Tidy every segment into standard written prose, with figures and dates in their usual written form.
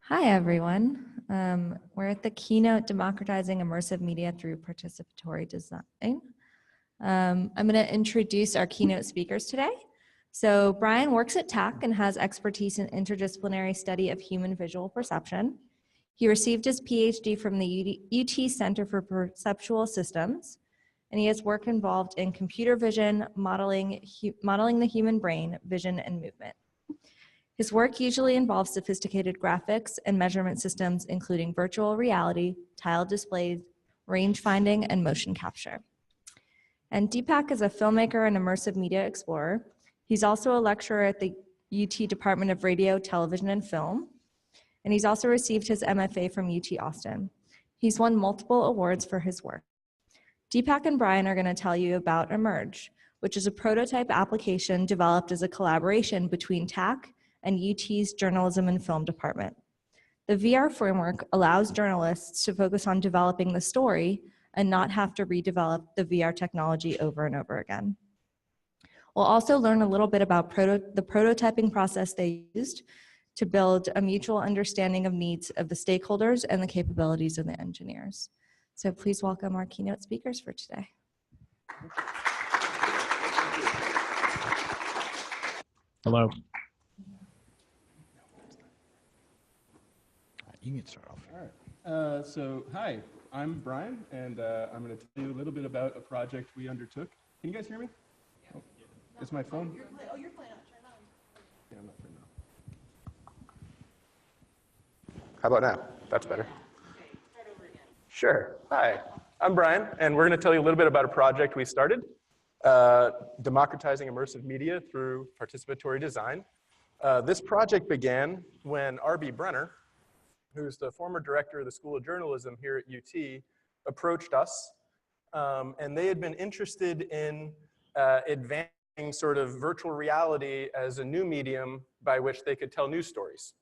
Hi, everyone. We're at the Keynote Democratizing Immersive Media Through Participatory Design. I'm going to introduce our keynote speakers today. So Brian works at TAC and has expertise in interdisciplinary study of human visual perception. He received his PhD from the UT Center for Perceptual Systems, and he has work involved in computer vision, modeling the human brain, vision, and movement. His work usually involves sophisticated graphics and measurement systems, including virtual reality, tile displays, range finding, and motion capture. And Deepak is a filmmaker and immersive media explorer. He's also a lecturer at the UT Department of Radio, Television, and Film. And he's also received his MFA from UT Austin. He's won multiple awards for his work. Deepak and Brian are going to tell you about Immerj, which is a prototype application developed as a collaboration between TAC and UT's Journalism and Film Department. The VR framework allows journalists to focus on developing the story and not have to redevelop the VR technology over and over again. We'll also learn a little bit about the prototyping process they used to build a mutual understanding of needs of the stakeholders and the capabilities of the engineers. So please welcome our keynote speakers for today. Hello. You can start off. All right. Hi, I'm Brian, and I'm going to tell you a little bit about a project we undertook. Can you guys hear me? Yeah. Oh, is my phone? You're playing on. Turn on. Yeah, I'm not turning on. How about now? That's better. Okay, start over again. Sure. Hi, I'm Brian, and we're going to tell you a little bit about a project we started, democratizing immersive media through participatory design. This project began when R.B. Brenner, who's the former director of the School of Journalism here at UT, approached us, and they had been interested in advancing sort of virtual reality as a new medium by which they could tell news stories.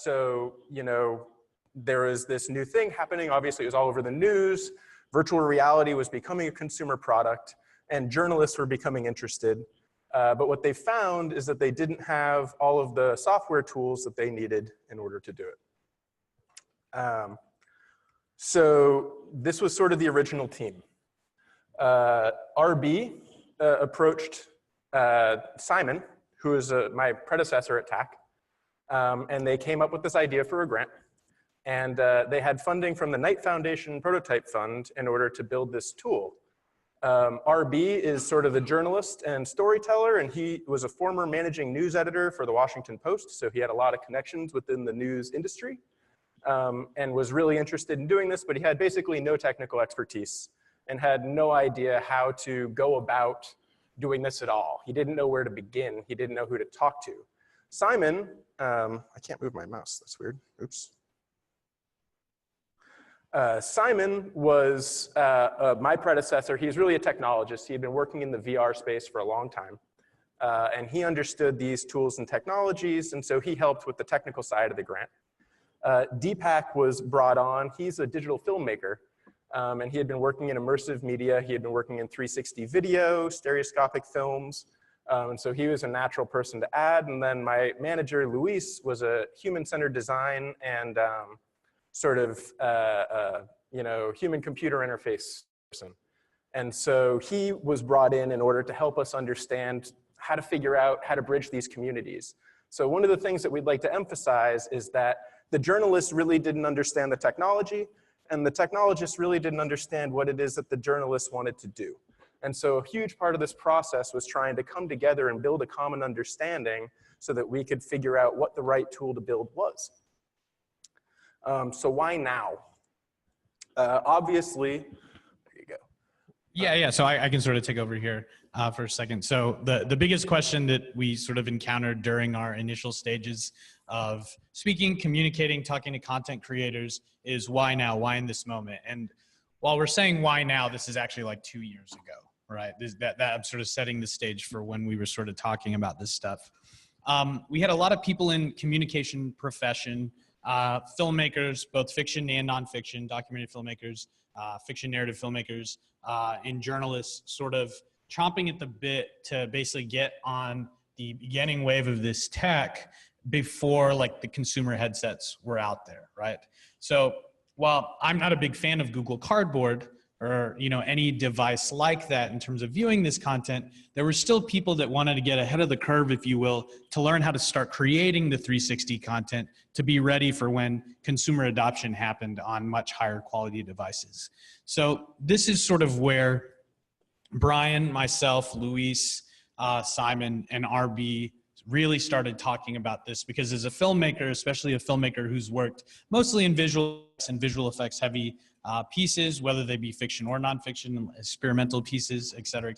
So, you know, there was this new thing happening. Obviously, it was all over the news. Virtual reality was becoming a consumer product, and journalists were becoming interested. But what they found is that they didn't have all of the software tools that they needed in order to do it. So this was sort of the original team. RB approached Simon, who is my predecessor at TAC, and they came up with this idea for a grant. And they had funding from the Knight Foundation Prototype Fund in order to build this tool. RB is sort of a journalist and storyteller, and he was a former managing news editor for the Washington Post, so he had a lot of connections within the news industry. And was really interested in doing this, but he had basically no technical expertise and had no idea how to go about doing this at all. He didn't know where to begin. He didn't know who to talk to. Simon, I can't move my mouse, that's weird, oops. Simon was my predecessor. He's really a technologist. He had been working in the VR space for a long time. And he understood these tools and technologies, and so he helped with the technical side of the grant. Deepak was brought on. He's a digital filmmaker, and he had been working in immersive media. He had been working in 360 video, stereoscopic films, and so he was a natural person to add. And then my manager, Luis, was a human-centered design and sort of you know, human-computer interface person. And so he was brought in order to help us understand how to figure out how to bridge these communities. So one of the things that we'd like to emphasize is that the journalists really didn't understand the technology, and the technologists really didn't understand what it is that the journalists wanted to do. And so a huge part of this process was trying to come together and build a common understanding so that we could figure out what the right tool to build was. So why now? Obviously, there you go. Yeah, so I can sort of take over here for a second. So the biggest question that we sort of encountered during our initial stages of speaking, communicating, talking to content creators is why now, why in this moment? And while we're saying why now, this is actually like 2 years ago, right? That I'm sort of setting the stage for when we were sort of talking about this stuff. We had a lot of people in communication profession, filmmakers, both fiction and nonfiction, documentary filmmakers, fiction narrative filmmakers, and journalists sort of chomping at the bit to basically get on the beginning wave of this tech before like the consumer headsets were out there, right? So while I'm not a big fan of Google Cardboard or any device like that in terms of viewing this content, there were still people that wanted to get ahead of the curve, if you will, to learn how to start creating the 360 content to be ready for when consumer adoption happened on much higher quality devices. So this is sort of where Brian, myself, Luis, Simon, and RB really started talking about this, because as a filmmaker, especially a filmmaker who's worked mostly in visual effects heavy pieces, whether they be fiction or nonfiction, experimental pieces, et cetera,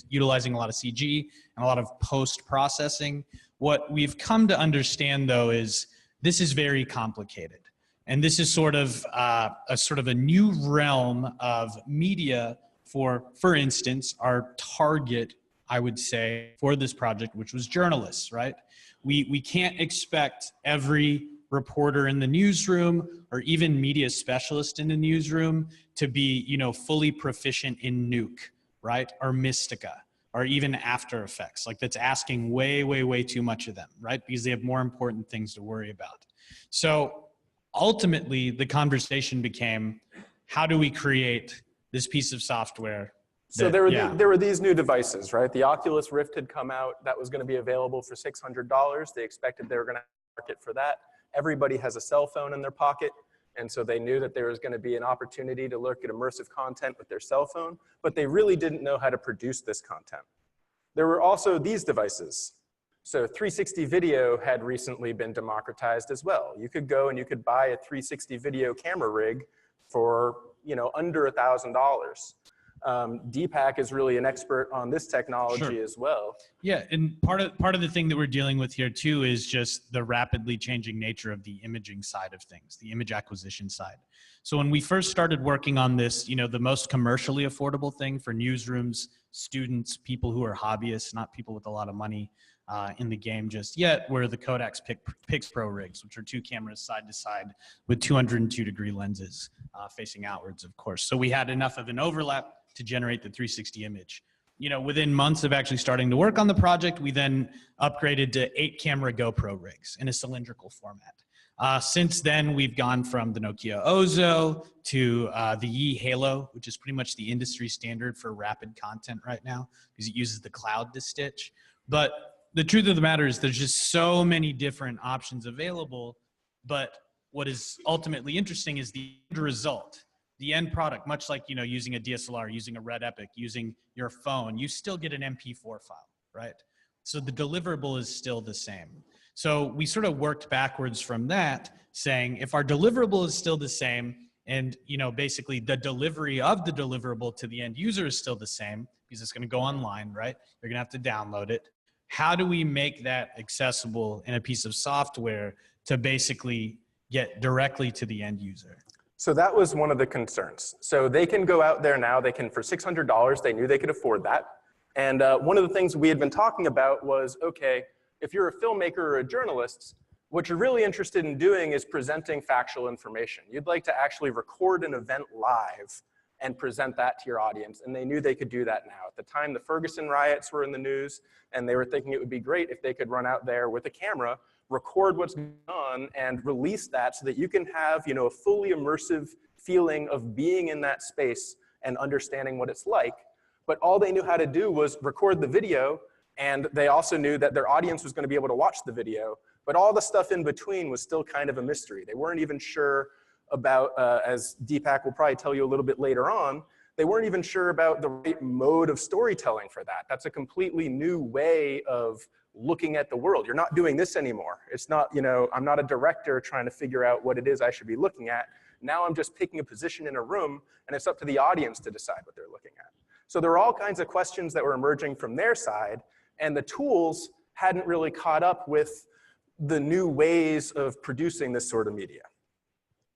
utilizing a lot of CG and a lot of post-processing. What we've come to understand, though, is this is very complicated. And this is sort of a new realm of media for instance, our target, I would say, for this project, which was journalists, right? We can't expect every reporter in the newsroom or even media specialist in the newsroom to be, fully proficient in Nuke, right? Or Mystica, or even After Effects. Like, that's asking way, way, way too much of them, right? Because they have more important things to worry about. So ultimately, the conversation became, how do we create this piece of software? So there were these new devices, right? The Oculus Rift had come out. That was going to be available for $600. They expected they were going to market for that. Everybody has a cell phone in their pocket, and so they knew that there was going to be an opportunity to look at immersive content with their cell phone, but they really didn't know how to produce this content. There were also these devices. So 360 video had recently been democratized as well. You could go and you could buy a 360 video camera rig for under $1,000. Deepak is really an expert on this technology as well. Yeah, and part of the thing that we're dealing with here too is just the rapidly changing nature of the imaging side of things, the image acquisition side. So when we first started working on this, the most commercially affordable thing for newsrooms, students, people who are hobbyists, not people with a lot of money in the game just yet, were the Kodak Pix Pro rigs, which are 2 cameras side to side with 202-degree lenses facing outwards, of course. So we had enough of an overlap to generate the 360 image. Within months of actually starting to work on the project, we then upgraded to 8-camera GoPro rigs in a cylindrical format. Since then, we've gone from the Nokia Ozo to the Yi Halo, which is pretty much the industry standard for rapid content right now, because it uses the cloud to stitch. But the truth of the matter is there's just so many different options available, but what is ultimately interesting is the end result. The end product, much like using a DSLR, using a Red Epic, using your phone, you still get an MP4 file, right? So the deliverable is still the same. So we sort of worked backwards from that, saying if our deliverable is still the same, and basically the delivery of the deliverable to the end user is still the same, because it's going to go online, right? You're going to have to download it. How do we make that accessible in a piece of software to basically get directly to the end user? So that was one of the concerns. So they can go out there now, they can, for $600, they knew they could afford that. And one of the things we had been talking about was, okay, if you're a filmmaker or a journalist, what you're really interested in doing is presenting factual information. You'd like to actually record an event live and present that to your audience, and they knew they could do that now. At the time, the Ferguson riots were in the news, and they were thinking it would be great if they could run out there with a camera, record what's going on, and release that so that you can have a fully immersive feeling of being in that space and understanding what it's like. But all they knew how to do was record the video, and they also knew that their audience was going to be able to watch the video, but all the stuff in between was still kind of a mystery. They weren't even sure about, as Deepak will probably tell you a little bit later on, they weren't even sure about the right mode of storytelling for that. That's a completely new way of looking at the world. You're not doing this anymore. It's not, I'm not a director trying to figure out what it is I should be looking at. Now I'm just picking a position in a room, and it's up to the audience to decide what they're looking at. So there were all kinds of questions that were emerging from their side, and the tools hadn't really caught up with the new ways of producing this sort of media.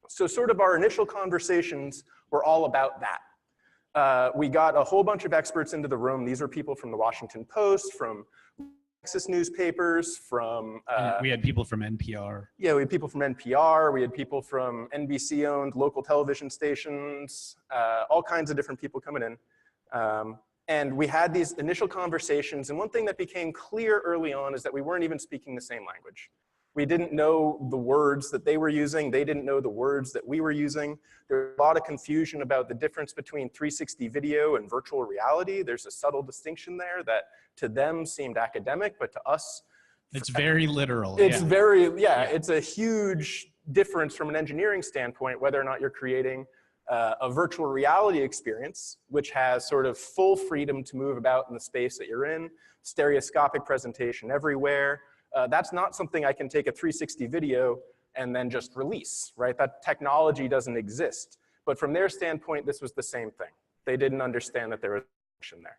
So sort of our initial conversations were all about that. We got a whole bunch of experts into the room. These are people from the Washington Post, from Texas newspapers, from... we had people from NPR. Yeah, we had people from NPR. We had people from NBC-owned local television stations, all kinds of different people coming in. And we had these initial conversations, and one thing that became clear early on is that we weren't even speaking the same language. We didn't know the words that they were using. They didn't know the words that we were using. There was a lot of confusion about the difference between 360 video and virtual reality. There's a subtle distinction there that to them seemed academic, but to us, it's very literal. It's it's a huge difference from an engineering standpoint, whether or not you're creating a virtual reality experience, which has sort of full freedom to move about in the space that you're in, stereoscopic presentation everywhere. That's not something I can take a 360 video and then just release, right? That technology doesn't exist. But from their standpoint, this was the same thing. They didn't understand that there was a function there.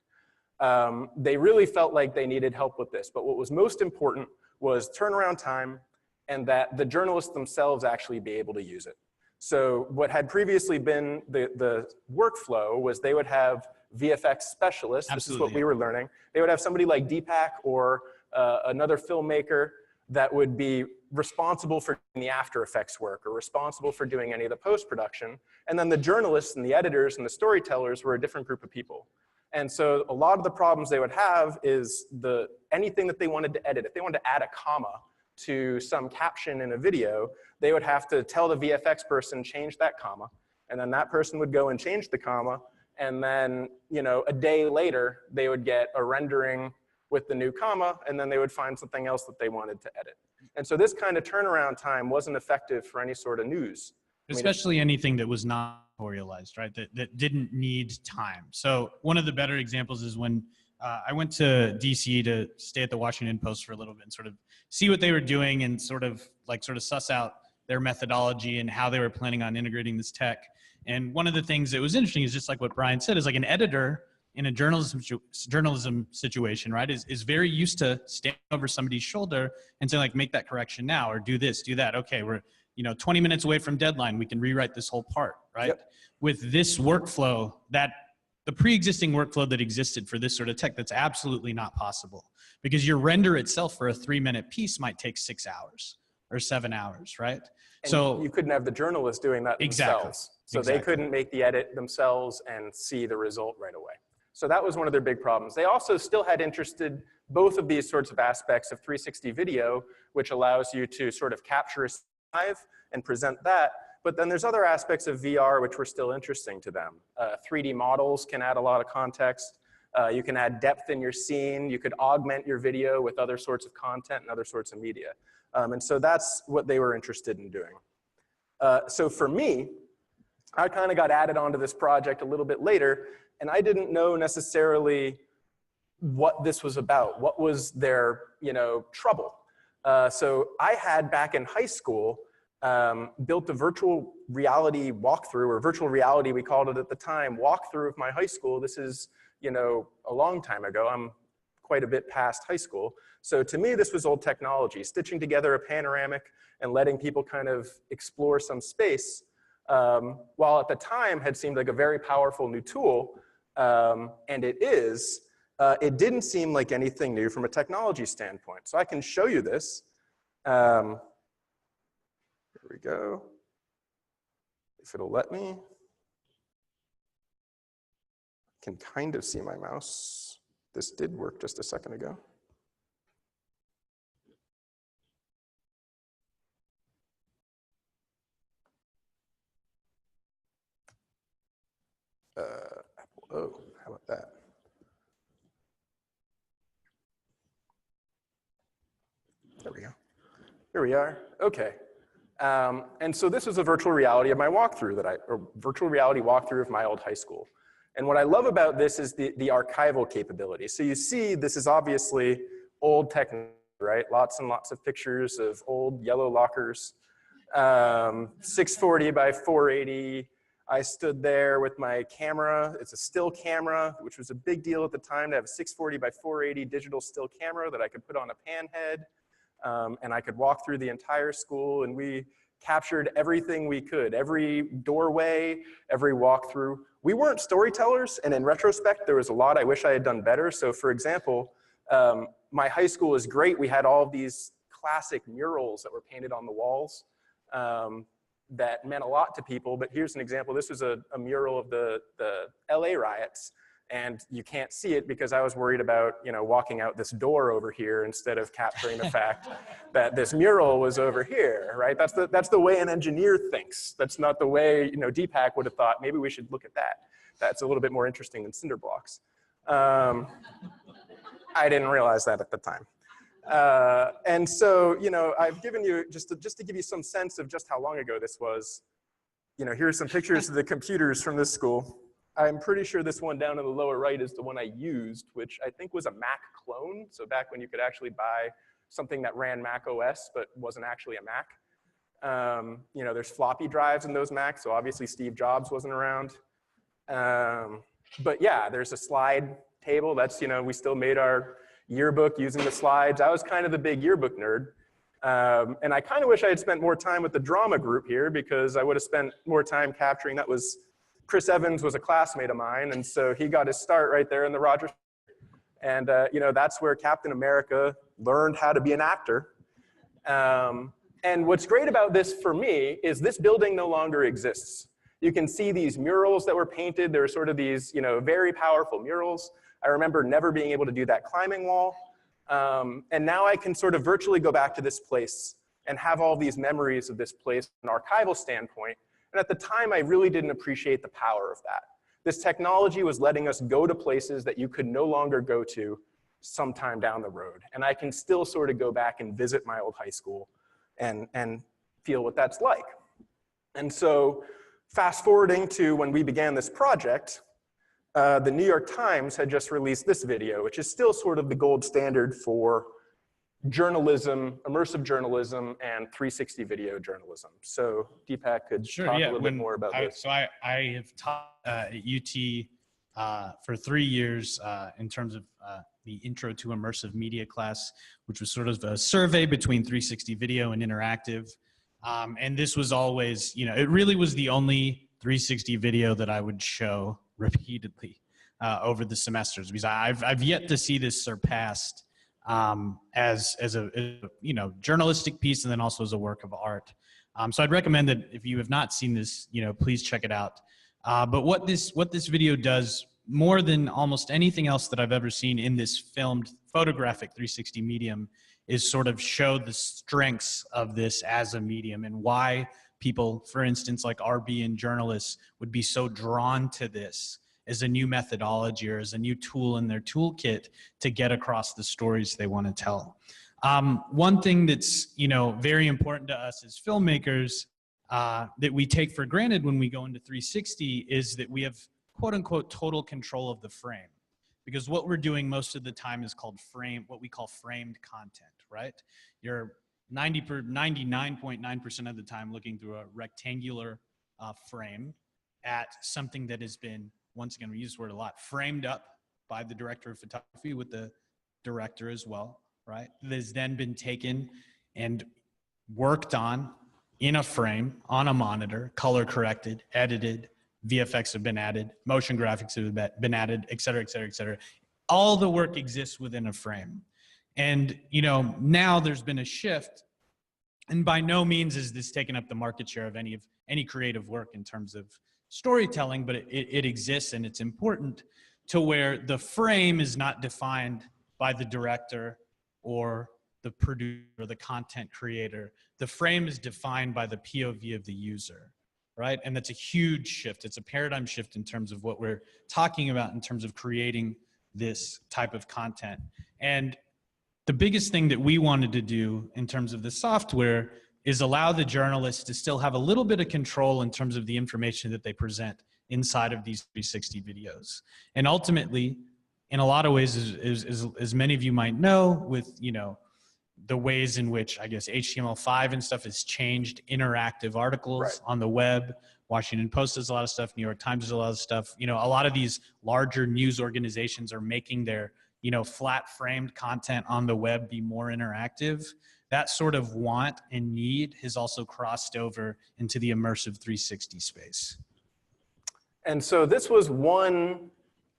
They really felt like they needed help with this. But what was most important was turnaround time and that the journalists themselves actually be able to use it. So what had previously been the workflow was they would have VFX specialists. Absolutely. This is what we were learning. They would have somebody like Deepak or another filmmaker that would be responsible for doing the After Effects work or responsible for doing any of the post-production. And then the journalists and the editors and the storytellers were a different group of people. And so a lot of the problems they would have is anything that they wanted to edit. If they wanted to add a comma to some caption in a video, they would have to tell the VFX person, change that comma. And then that person would go and change the comma. And then, you know, a day later, they would get a rendering with the new comma, and then they would find something else that they wanted to edit. And so this kind of turnaround time wasn't effective for any sort of news. Especially anything that was not editorialized, right? That didn't need time. So one of the better examples is when I went to DC to stay at the Washington Post for a little bit and sort of see what they were doing and sort of suss out their methodology and how they were planning on integrating this tech. And one of the things that was interesting is just like what Brian said, is like an editor in a journalism situation, right, is very used to standing over somebody's shoulder and saying like, make that correction now, or do this, do that. Okay, we're 20 minutes away from deadline, we can rewrite this whole part, right? Yep. With this workflow, the pre-existing workflow that existed for this sort of tech, that's absolutely not possible, because your render itself for a 3-minute piece might take 6 hours or 7 hours, right? And so you couldn't have the journalists doing that themselves. So they couldn't make the edit themselves and see the result right away. So that was one of their big problems. They also still had interested both of these sorts of aspects of 360 video, which allows you to sort of capture a live and present that. But then there's other aspects of VR which were still interesting to them. 3D models can add a lot of context. You can add depth in your scene. You could augment your video with other sorts of content and other sorts of media. And so that's what they were interested in doing. So for me, I kind of got added onto this project a little bit later, and I didn't know necessarily what this was about. What was their trouble? So I had, back in high school, built a virtual reality walkthrough, or virtual reality we called it at the time, walkthrough of my high school. This is a long time ago. I'm quite a bit past high school. So to me, this was old technology, stitching together a panoramic and letting people kind of explore some space, while at the time had seemed like a very powerful new tool, and it is, it didn't seem like anything new from a technology standpoint. So I can show you this. Here we go. If it'll let me. I can kind of see my mouse. This did work just a second ago. Oh, how about that? There we go. Here we are. Okay. And so this is a virtual reality of my walkthrough virtual reality walkthrough of my old high school. And what I love about this is the archival capability. So you see, this is obviously old technology, right? Lots and lots of pictures of old yellow lockers. 640 by 480. I stood there with my camera. It's a still camera, which was a big deal at the time to have a 640 by 480 digital still camera that I could put on a pan head. And I could walk through the entire school, and we captured everything we could, every doorway, every walkthrough. We weren't storytellers, and in retrospect, there was a lot I wish I had done better. So for example, my high school was great. We had all of these classic murals that were painted on the walls that meant a lot to people. But here's an example. This was a mural of the LA riots. And you can't see it because I was worried about, you know, walking out this door over here instead of capturing the fact that this mural was over here, right? That's the way an engineer thinks. That's not the way, you know, Deepak would have thought, maybe we should look at that. That's a little bit more interesting than cinder blocks. I didn't realize that at the time. And so, you know, I've given you, just to give you some sense of just how long ago this was, you know, here's some pictures of the computers from this school. I'm pretty sure this one down in the lower right is the one I used, which I think was a Mac clone. So back when you could actually buy something that ran Mac OS, but wasn't actually a Mac. You know, there's floppy drives in those Macs, so obviously Steve Jobs wasn't around. But yeah, there's a slide table. That's, you know, we still made our yearbook using the slides. I was kind of the big yearbook nerd. And I kind of wish I had spent more time with the drama group here, because I would have spent more time capturing. That was, Chris Evans was a classmate of mine, and so he got his start right there in the Rogers. And you know, that's where Captain America learned how to be an actor. And what's great about this for me is this building no longer exists. You can see these murals that were painted. There were sort of these, you know, very powerful murals. I remember never being able to do that climbing wall. And now I can sort of virtually go back to this place and have all these memories of this place from an archival standpoint. And at the time, I really didn't appreciate the power of that. This technology was letting us go to places that you could no longer go to sometime down the road. And I can still sort of go back and visit my old high school and feel what that's like. And so fast forwarding to when we began this project, the New York Times had just released this video, which is still sort of the gold standard for journalism, immersive journalism, and 360 video journalism. So Deepak could talk a little bit more about this. So I have taught at UT for 3 years in terms of the Intro to Immersive Media class, which was sort of a survey between 360 video and interactive. And this was always, you know, it really was the only 360 video that I would show repeatedly over the semesters, because I've yet to see this surpassed as a you know, journalistic piece, and then also as a work of art. So I'd recommend that if you have not seen this, you know, please check it out. But what this video does more than almost anything else that I've ever seen in this filmed photographic 360 medium is sort of show the strengths of this as a medium, and why people, for instance, like RB and journalists, would be so drawn to this as a new methodology or as a new tool in their toolkit to get across the stories they want to tell. One thing that's, you know, very important to us as filmmakers that we take for granted when we go into 360 is that we have quote unquote total control of the frame. Because what we're doing most of the time is called what we call framed content, right? You're 99.9% of the time looking through a rectangular frame at something that has been, once again, we use the word a lot, framed up by the director of photography with the director as well, right? That has then been taken and worked on in a frame, on a monitor, color corrected, edited, VFX have been added, motion graphics have been added, et cetera, et cetera, et cetera. All the work exists within a frame. And, you know, now there's been a shift, and by no means is this taking up the market share of any creative work in terms of storytelling, but it exists, and it's important to where the frame is not defined by the director or the producer or the content creator. The frame is defined by the POV of the user, right? And that's a huge shift. It's a paradigm shift in terms of what we're talking about in terms of creating this type of content. And the biggest thing that we wanted to do in terms of the software is allow the journalists to still have a little bit of control in terms of the information that they present inside of these 360 videos. And ultimately, in a lot of ways, as many of you might know, with, you know, the ways in which, I guess, HTML5 and stuff has changed interactive articles on the web. Washington Post does a lot of stuff. New York Times does a lot of stuff. You know, a lot of these larger news organizations are making their, you know, flat framed content on the web be more interactive. That sort of want and need has also crossed over into the immersive 360 space. And so this was one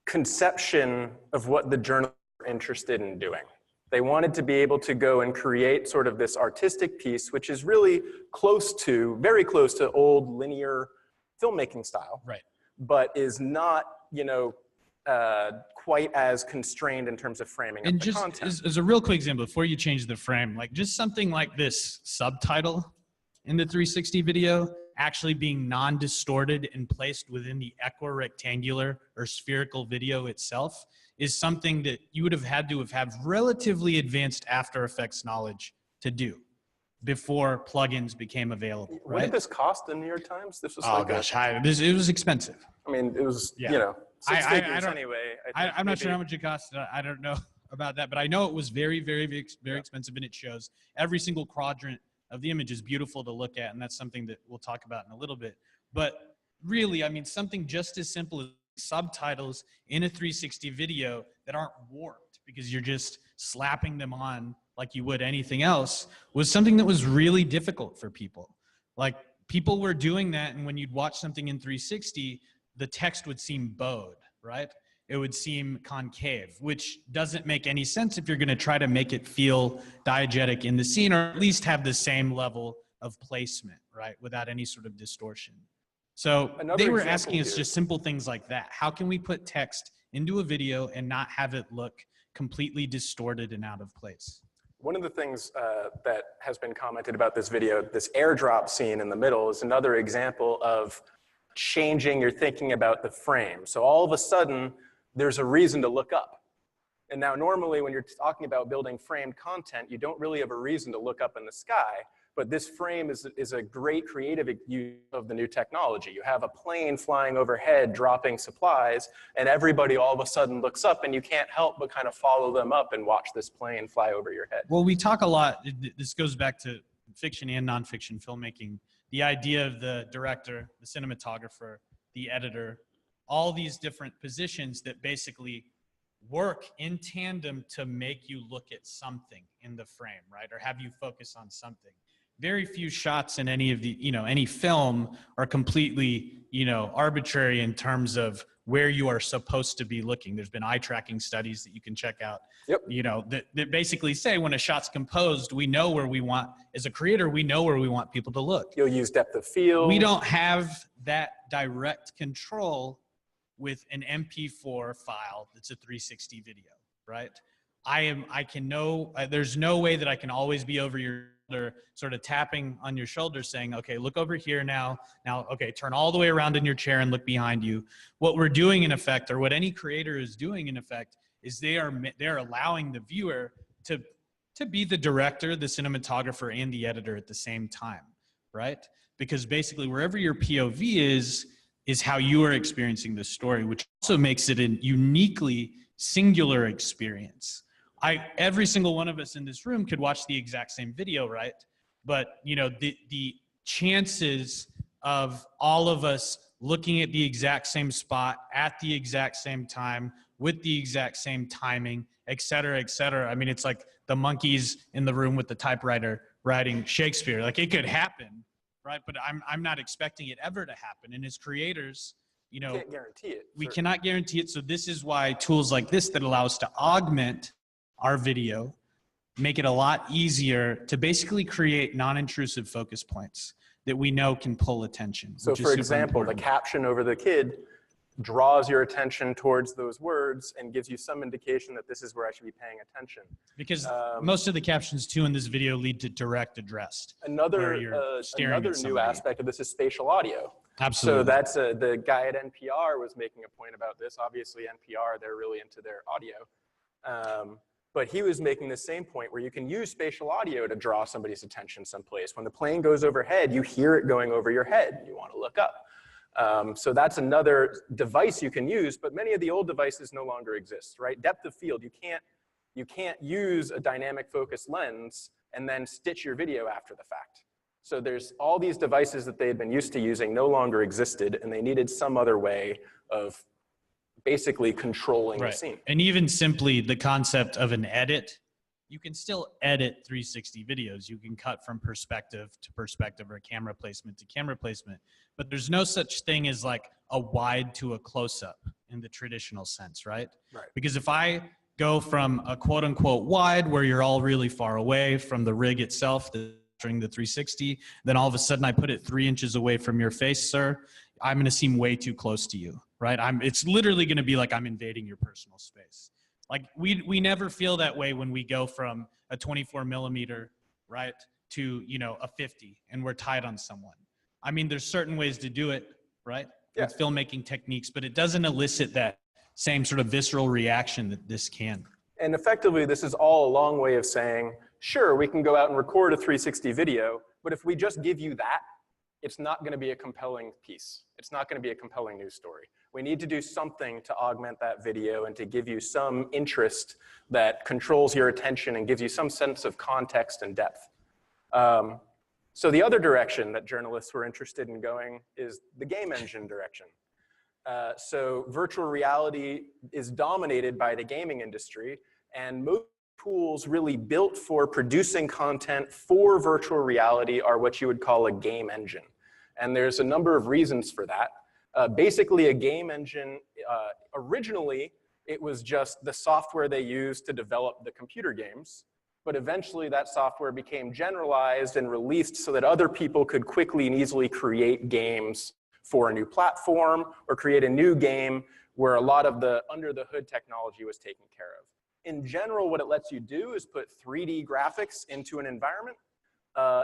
conception of what the journalists were interested in doing. They wanted to be able to go and create sort of this artistic piece, which is really close to, very close to old linear filmmaking style, right? But is not, you know, quite as constrained in terms of framing up And the just content. as a real quick example, before you change the frame, like just something like this subtitle in the 360 video actually being non-distorted and placed within the equirectangular or spherical video itself is something that you would have had to have relatively advanced After Effects knowledge to do before plugins became available, What right? did this cost in New York Times? This was Oh like gosh, it was expensive. I mean, it was, Yeah. you know, six I figures don't- anyway. I'm not sure how much it cost. I don't know about that, but I know it was very, very, very expensive, and it shows every single quadrant of the image is beautiful to look at, and that's something that we'll talk about in a little bit. But really, I mean, something just as simple as subtitles in a 360 video that aren't warped because you're just slapping them on like you would anything else was something that was really difficult for people. Like, people were doing that, and when you'd watch something in 360, the text would seem bowed, right? It would seem concave, which doesn't make any sense if you're going to try to make it feel diegetic in the scene, or at least have the same level of placement, right? Without any sort of distortion. So they were asking us just simple things like that. How can we put text into a video and not have it look completely distorted and out of place? One of the things that has been commented about this video, this airdrop scene in the middle, is another example of changing your thinking about the frame. So all of a sudden, there's a reason to look up. And now normally when you're talking about building framed content, you don't really have a reason to look up in the sky, but this frame is a great creative use of the new technology. You have a plane flying overhead, dropping supplies, and everybody all of a sudden looks up, and you can't help but kind of follow them up and watch this plane fly over your head. Well, we talk a lot, this goes back to fiction and nonfiction filmmaking, the idea of the director, the cinematographer, the editor, all these different positions that basically work in tandem to make you look at something in the frame, right? Or have you focus on something. Very few shots in any of the, any film are completely, arbitrary in terms of where you are supposed to be looking. There's been eye tracking studies that you can check out, that basically say when a shot's composed, we know where we want, as a creator, we know where we want people to look. You'll use depth of field. We don't have that direct control with an MP4 file that's a 360 video, right? There's no way that I can always be over your shoulder, sort of tapping on your shoulder saying, okay, look over here now, okay, turn all the way around in your chair and look behind you. What we're doing in effect, or what any creator is doing in effect, is they're allowing the viewer to be the director, the cinematographer, and the editor at the same time, right? Because basically wherever your POV is how you are experiencing the story, which also makes it a uniquely singular experience. Every single one of us in this room could watch the exact same video, right? But the chances of all of us looking at the exact same spot at the exact same time with the exact same timing, et cetera, et cetera. I mean, it's like the monkeys in the room with the typewriter writing Shakespeare. Like, it could happen, right? But I'm not expecting it ever to happen. And as creators, you can't guarantee it. We cannot guarantee it. So this is why tools like this that allow us to augment our video make it a lot easier to basically create non-intrusive focus points that we know can pull attention. So for example, the caption over the kid draws your attention towards those words and gives you some indication that this is where I should be paying attention. Because most of the captions too in this video lead to direct addressed. Another new aspect of this is spatial audio. Absolutely. So that's the guy at NPR was making a point about this. Obviously NPR, they're really into their audio. But he was making the same point where you can use spatial audio to draw somebody's attention someplace. When the plane goes overhead, you hear it going over your head. You want to look up. So that's another device you can use, but many of the old devices no longer exist, right? Depth of field, you can't use a dynamic focus lens and then stitch your video after the fact. So there's all these devices that they had been used to using no longer existed, and they needed some other way of basically controlling the scene. And even simply the concept of an edit, you can still edit 360 videos. You can cut from perspective to perspective or camera placement to camera placement, but there's no such thing as like a wide to a close-up in the traditional sense, right? Because if I go from a quote unquote wide where you're all really far away from the rig itself, during the 360, then all of a sudden I put it 3 inches away from your face, sir, I'm gonna seem way too close to you. right? It's literally going to be like I'm invading your personal space. Like we never feel that way when we go from a 24 millimeter, right, to, you know, a 50 and we're tied on someone. I mean, there's certain ways to do it, right? Yeah. With filmmaking techniques, but it doesn't elicit that same sort of visceral reaction that this can. And effectively, this is all a long way of saying, sure, we can go out and record a 360 video, but if we just give you that, it's not going to be a compelling piece. It's not going to be a compelling news story. We need to do something to augment that video and to give you some interest that controls your attention and gives you some sense of context and depth. So the other direction that journalists were interested in going is the game engine direction. So virtual reality is dominated by the gaming industry, and most tools really built for producing content for virtual reality are what you would call a game engine. And there's a number of reasons for that. Basically, a game engine, originally, it was just the software they used to develop the computer games. But eventually, that software became generalized and released so that other people could quickly and easily create games for a new platform or create a new game where a lot of the under-the-hood technology was taken care of. In general, what it lets you do is put 3D graphics into an environment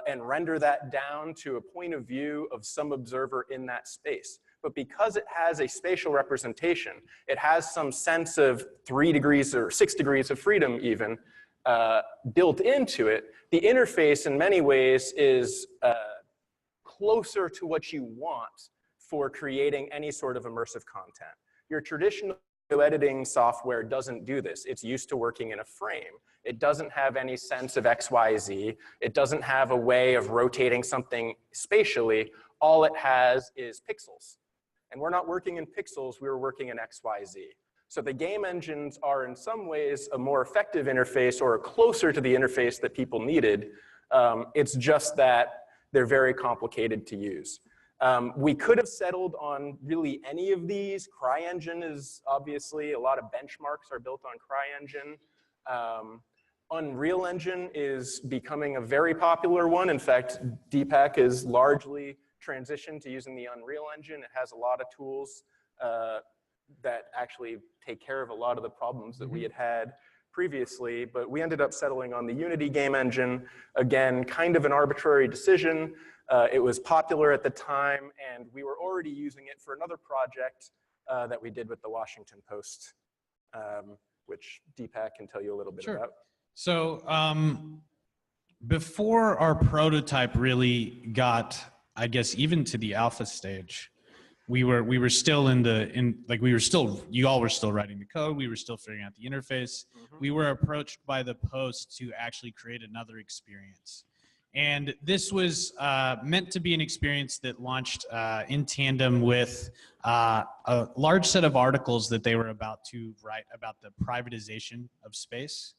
and render that down to a point of view of some observer in that space. But because it has a spatial representation, it has some sense of 3 degrees or 6 degrees of freedom even built into it. The interface in many ways is closer to what you want for creating any sort of immersive content. Your traditional editing software doesn't do this. It's used to working in a frame. It doesn't have any sense of X, Y, Z. It doesn't have a way of rotating something spatially. All it has is pixels. And we're not working in pixels, we're working in X, Y, Z. So the game engines are in some ways a more effective interface or closer to the interface that people needed. It's just that they're very complicated to use. We could have settled on really any of these. CryEngine is obviously, a lot of benchmarks are built on CryEngine. Unreal Engine is becoming a very popular one. In fact, Deepak is largely transitioned to using the Unreal Engine. It has a lot of tools that actually take care of a lot of the problems that we had previously, but we ended up settling on the Unity game engine. Again, kind of an arbitrary decision. It was popular at the time, and we were already using it for another project that we did with the Washington Post, which Deepak can tell you a little bit about. So before our prototype really got, I guess, even to the alpha stage, we were still you all were still writing the code. We were still figuring out the interface. We were approached by the Post to actually create another experience. And this was meant to be an experience that launched in tandem with a large set of articles that they were about to write about the privatization of space.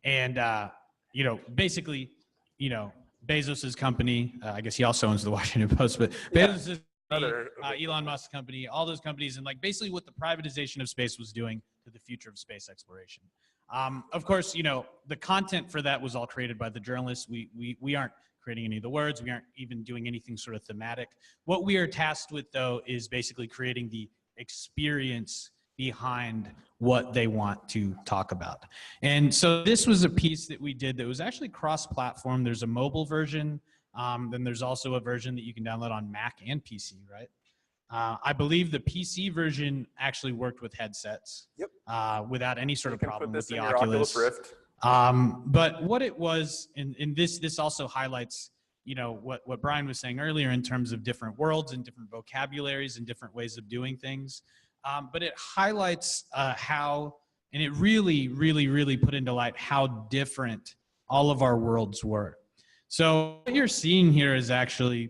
You know, basically, you know, Bezos's company, I guess he also owns the Washington Post, but Bezos's company, Elon Musk's company, all those companies, and like basically what the privatization of space was doing to the future of space exploration. Of course, you know, the content for that was all created by the journalists. We aren't creating any of the words. We aren't even doing anything sort of thematic. What we are tasked with, though, is basically creating the experience behind what they want to talk about. And so this was a piece that we did that was actually cross-platform. There's a mobile version. Then there's also a version that you can download on Mac and PC, right? I believe the PC version actually worked with headsets without any sort of problem with the Oculus Rift. But what it was, and this also highlights, you know, what Brian was saying earlier in terms of different worlds and different vocabularies and different ways of doing things. But it highlights how, and it really put into light how different all of our worlds were. So what you're seeing here is actually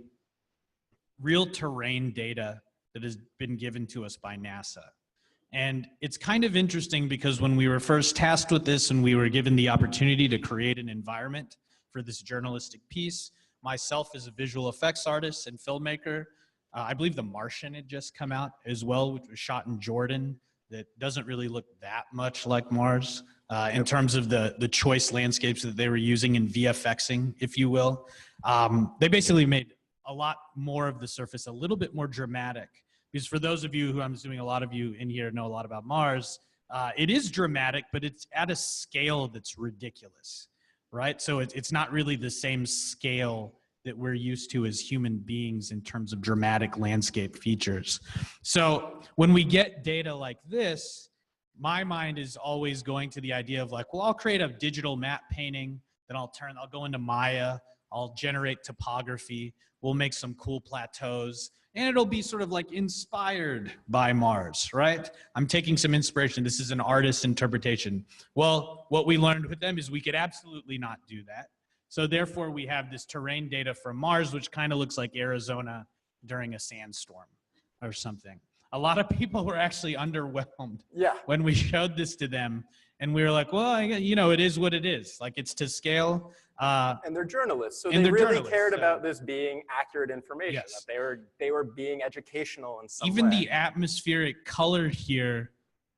real terrain data that has been given to us by NASA. And it's kind of interesting because when we were first tasked with this and we were given the opportunity to create an environment for this journalistic piece, myself as a visual effects artist and filmmaker, I believe The Martian had just come out as well, which was shot in Jordan, that doesn't really look that much like Mars in terms of the choice landscapes that they were using in VFXing, if you will. They basically made a lot more of the surface a little bit more dramatic because for those of you who I'm assuming a lot of you in here know a lot about Mars, it is dramatic, but it's at a scale that's ridiculous, right? So it's not really the same scale that we're used to as human beings in terms of dramatic landscape features. So when we get data like this, my mind is always going to the idea of like, well, I'll create a digital map painting, then I'll go into Maya, I'll generate topography, we'll make some cool plateaus, and it'll be sort of like inspired by Mars, right? I'm taking some inspiration. This is an artist's interpretation. Well, what we learned with them is we could absolutely not do that. So therefore, we have this terrain data from Mars, which kind of looks like Arizona during a sandstorm or something. A lot of people were actually underwhelmed when we showed this to them. And we were like, well, you know, it is what it is. Like, it's to scale. And they're journalists, so they really cared about this being accurate information. Yes. That they were being educational in some Even way. the atmospheric color here,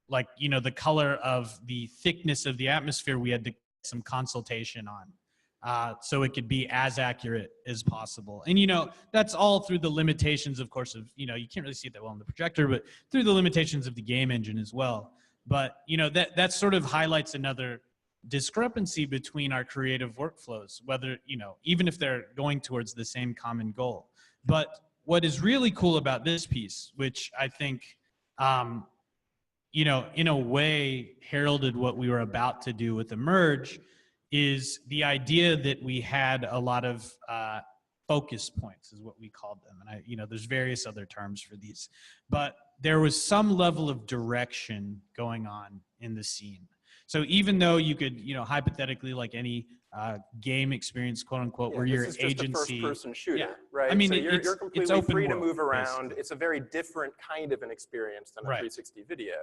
like, you know, the color of the thickness of the atmosphere, we had to get some consultation on. So it could be as accurate as possible. And, you know, that's all through the limitations, of course, of, you know, you can't really see it that well on the projector, but through the limitations of the game engine as well. But, you know, that sort of highlights another discrepancy between our creative workflows, whether, you know, even if they're going towards the same common goal. But what is really cool about this piece, which I think, you know, in a way heralded what we were about to do with Immerj, is the idea that we had a lot of focus points, is what we called them. And you know, there's various other terms for these, but there was some level of direction going on in the scene. So even though you could, you know, hypothetically, like any game experience, quote unquote, where your agency, this is just a first-person shooter, yeah. right? I mean, so it's you're completely free world, to move around. basically. It's a very different kind of an experience than a 360 video.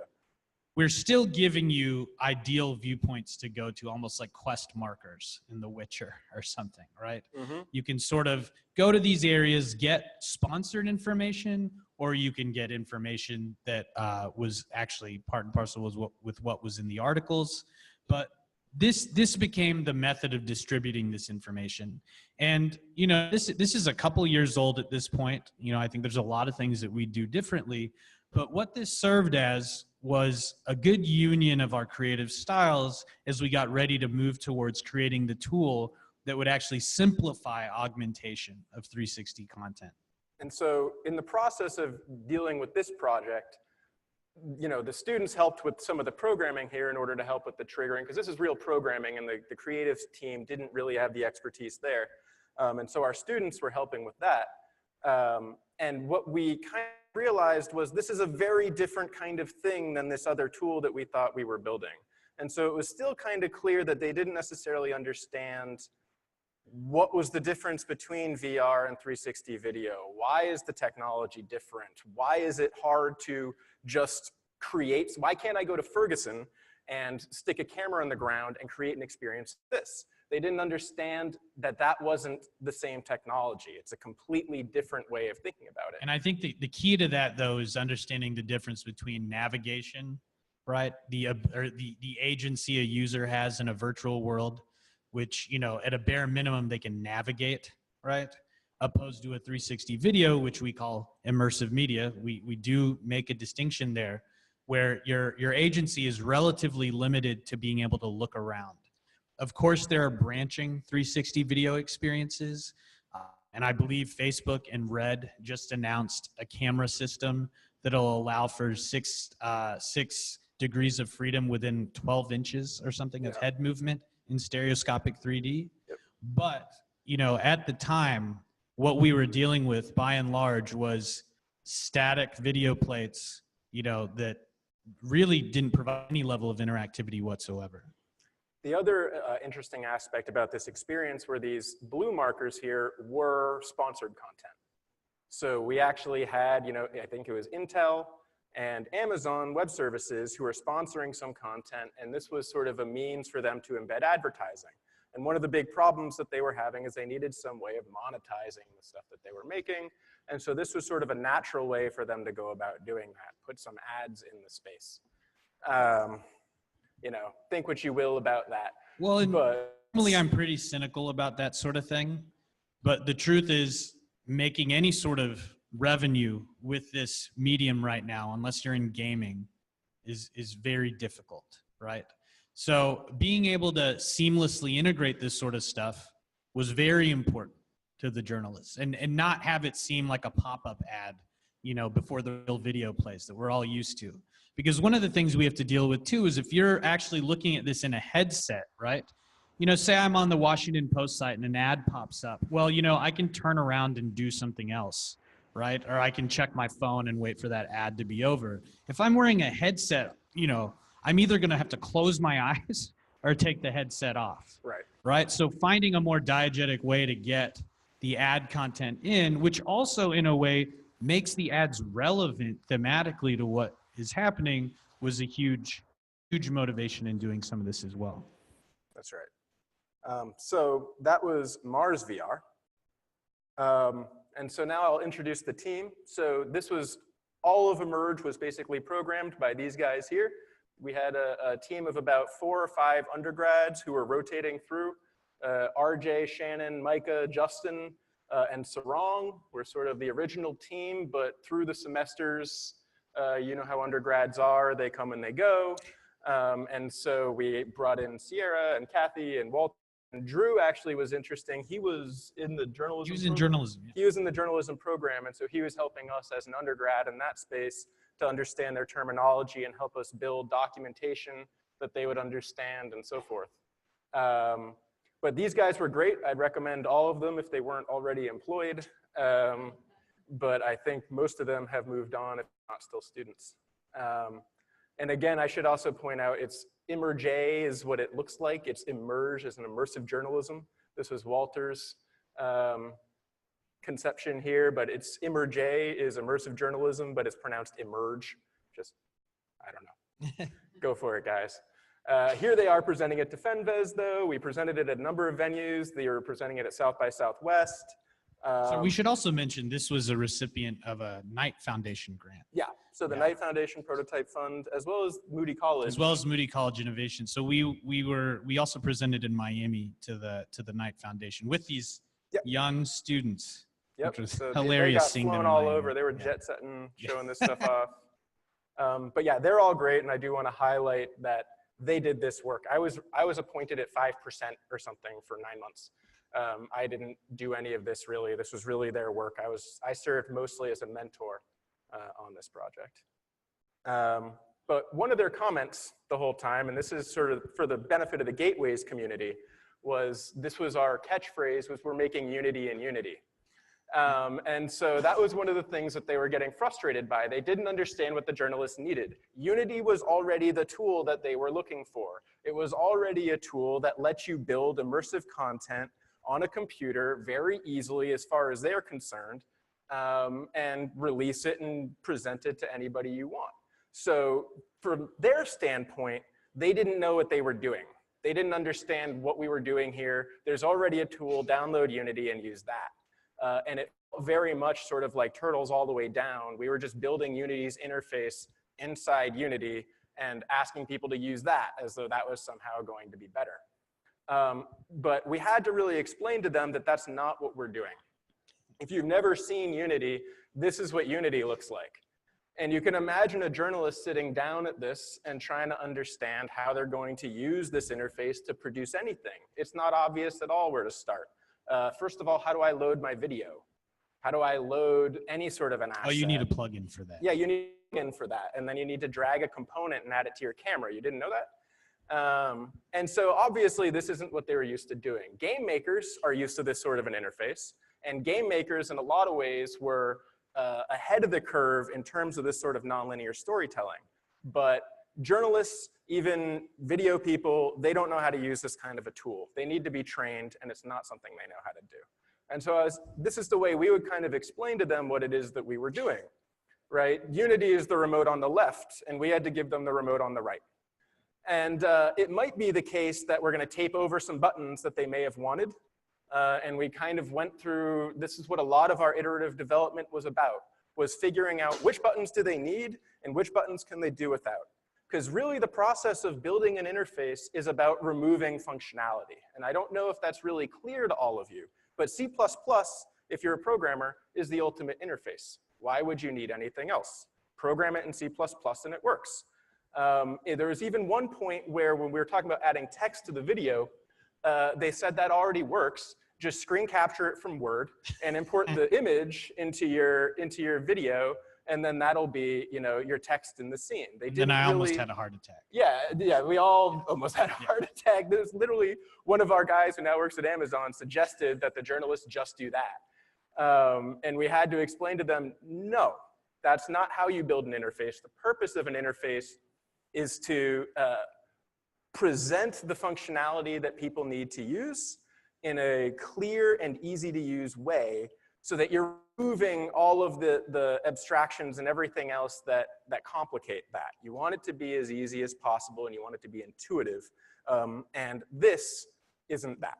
We're still giving you ideal viewpoints to go to, almost like quest markers in The Witcher or something, right? Mm-hmm. You can sort of go to these areas, get sponsored information, or you can get information that was actually part and parcel with what was in the articles. But this became the method of distributing this information. And, you know, this is a couple years old at this point. You know, I think there's a lot of things that we do differently. But what this served as was a good union of our creative styles as we got ready to move towards creating the tool that would actually simplify augmentation of 360 content. And so in the process of dealing with this project, you know, the students helped with some of the programming here in order to help with the triggering, because this is real programming and the creative team didn't really have the expertise there. And so our students were helping with that. And what we kind of realized was this is a very different kind of thing than this other tool that we thought we were building. And so it was still kind of clear that they didn't necessarily understand what was the difference between VR and 360 video. Why is the technology different? Why is it hard to just create? Why can't I go to Ferguson and stick a camera on the ground and create an experience like this? They didn't understand that that wasn't the same technology. It's a completely different way of thinking about it. And I think the key to that, though, is understanding the difference between navigation, right? The agency a user has in a virtual world, which, you know, at a bare minimum, they can navigate, right? Opposed to a 360 video, which we call immersive media. We do make a distinction there where your agency is relatively limited to being able to look around. Of course, there are branching 360 video experiences. And I believe Facebook and Red just announced a camera system that'll allow for six degrees of freedom within 12 inches or something of head movement in stereoscopic 3D. Yep. But, you know, at the time, what we were dealing with by and large was static video plates, you know, that really didn't provide any level of interactivity whatsoever. The other interesting aspect about this experience were these blue markers here were sponsored content. So we actually had, you know, I think it was Intel and Amazon Web Services who were sponsoring some content, and this was sort of a means for them to embed advertising. And one of the big problems that they were having is they needed some way of monetizing the stuff that they were making. And so this was sort of a natural way for them to go about doing that, put some ads in the space. You know, think what you will about that. Well, normally I'm pretty cynical about that sort of thing. But the truth is, making any sort of revenue with this medium right now, unless you're in gaming, is very difficult, right? So being able to seamlessly integrate this sort of stuff was very important to the journalists, and not have it seem like a pop-up ad, you know, before the real video plays that we're all used to. Because one of the things we have to deal with too is if you're actually looking at this in a headset, right? You know, say I'm on the Washington Post site and an ad pops up. Well, you know, I can turn around and do something else, right? Or I can check my phone and wait for that ad to be over. If I'm wearing a headset, you know, I'm either going to have to close my eyes or take the headset off. Right. Right. So finding a more diegetic way to get the ad content in, which also in a way makes the ads relevant thematically to what is happening, was a huge motivation in doing some of this as well. That's right. So that was Mars VR. And so now I'll introduce the team. So this was, all of Immerj was basically programmed by these guys here. We had a team of about 4 or 5 undergrads who were rotating through. RJ, Shannon, Micah, Justin, and Sarong were sort of the original team, but through the semesters, you know how undergrads are, they come and they go. And so we brought in Sierra and Kathy and Walt. And Drew actually was interesting. He was in the journalism. He was in journalism. Yeah. He was in the journalism program, and so he was helping us as an undergrad in that space to understand their terminology and help us build documentation that they would understand and so forth. But these guys were great. I'd recommend all of them if they weren't already employed. But I think most of them have moved on, if not still students. And again, I should also point out, it's Immerj is what it looks like. It's Immerj as an immersive journalism. This was Walter's conception here, but it's Immerj is immersive journalism, but it's pronounced Immerj. Just, I don't know. Go for it, guys. Here they are presenting it to Fenves, though. We presented it at a number of venues. They were presenting it at South by Southwest. So we should also mention this was a recipient of a Knight Foundation grant. Yeah, so the Knight Foundation Prototype Fund, as well as Moody College. As well as Moody College Innovation. So we also presented in Miami to the Knight Foundation with these young students. Yep. Which was so hilarious. They got flown all over. They were jet setting, showing this stuff off. But yeah, they're all great, and I do want to highlight that they did this work. I was appointed at 5% or something for 9 months. I didn't do any of this really. This was really their work. I served mostly as a mentor on this project. But one of their comments the whole time, and this is sort of for the benefit of the Gateways community, this was our catchphrase, was we're making unity in unity. And so that was one of the things that they were getting frustrated by. They didn't understand what the journalists needed. Unity was already the tool that they were looking for. It was already a tool that lets you build immersive content on a computer very easily as far as they're concerned, and release it and present it to anybody you want. So from their standpoint, they didn't know what they were doing. They didn't understand what we were doing here. There's already a tool, download Unity and use that. And it felt very much sort of like Turtles all the way down. We were just building Unity's interface inside Unity and asking people to use that as though that was somehow going to be better. But we had to really explain to them that that's not what we're doing. If you've never seen Unity, this is what Unity looks like. And you can imagine a journalist sitting down at this and trying to understand how they're going to use this interface to produce anything. It's not obvious at all where to start. First of all, how do I load my video? How do I load any sort of an asset? Oh, you need a plugin for that. Yeah, you need a plugin for that. And then you need to drag a component and add it to your camera. You didn't know that? And so obviously this isn't what they were used to doing. Game makers are used to this sort of an interface. And game makers in a lot of ways were ahead of the curve in terms of this sort of nonlinear storytelling. But journalists, even video people, they don't know how to use this kind of a tool. They need to be trained, and it's not something they know how to do. And so this is the way we would kind of explain to them what it is that we were doing, right? Unity is the remote on the left, and we had to give them the remote on the right. And it might be the case that we're going to tape over some buttons that they may have wanted. And we kind of went through, this is what a lot of our iterative development was about, was figuring out which buttons do they need and which buttons can they do without. Because really the process of building an interface is about removing functionality. And I don't know if that's really clear to all of you, but C++, if you're a programmer, is the ultimate interface. Why would you need anything else? Program it in C++ and it works. There was even one point where when we were talking about adding text to the video, they said that already works. Just screen capture it from Word and import the image into your video, and then that'll be, you know, your text in the scene. They didn't I really, almost had a heart attack. Yeah, we all almost had a heart attack. There's literally one of our guys who now works at Amazon suggested that the journalists just do that. And we had to explain to them, no, that's not how you build an interface. The purpose of an interface is to present the functionality that people need to use in a clear and easy to use way, so that you're removing all of the abstractions and everything else that complicate that. You want it to be as easy as possible, and you want it to be intuitive. And this isn't that.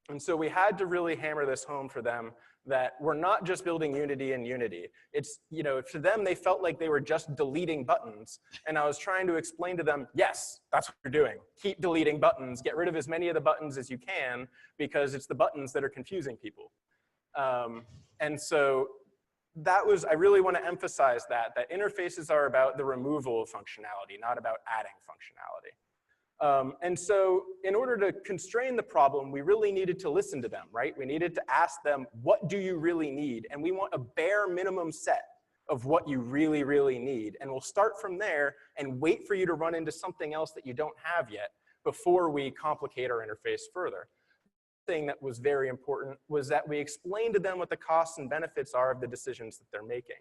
And so we had to really hammer this home for them, that we're not just building Unity in Unity. It's, you know, to them, they felt like they were just deleting buttons. And I was trying to explain to them, yes, that's what you're doing. Keep deleting buttons. Get rid of as many of the buttons as you can, because it's the buttons that are confusing people. And so that was, I really want to emphasize that interfaces are about the removal of functionality, not about adding functionality. And so in order to constrain the problem, we really needed to listen to them, right? We needed to ask them, what do you really need? And we want a bare minimum set of what you really, really need. And we'll start from there and wait for you to run into something else that you don't have yet before we complicate our interface further. The thing that was very important was that we explained to them what the costs and benefits are of the decisions that they're making.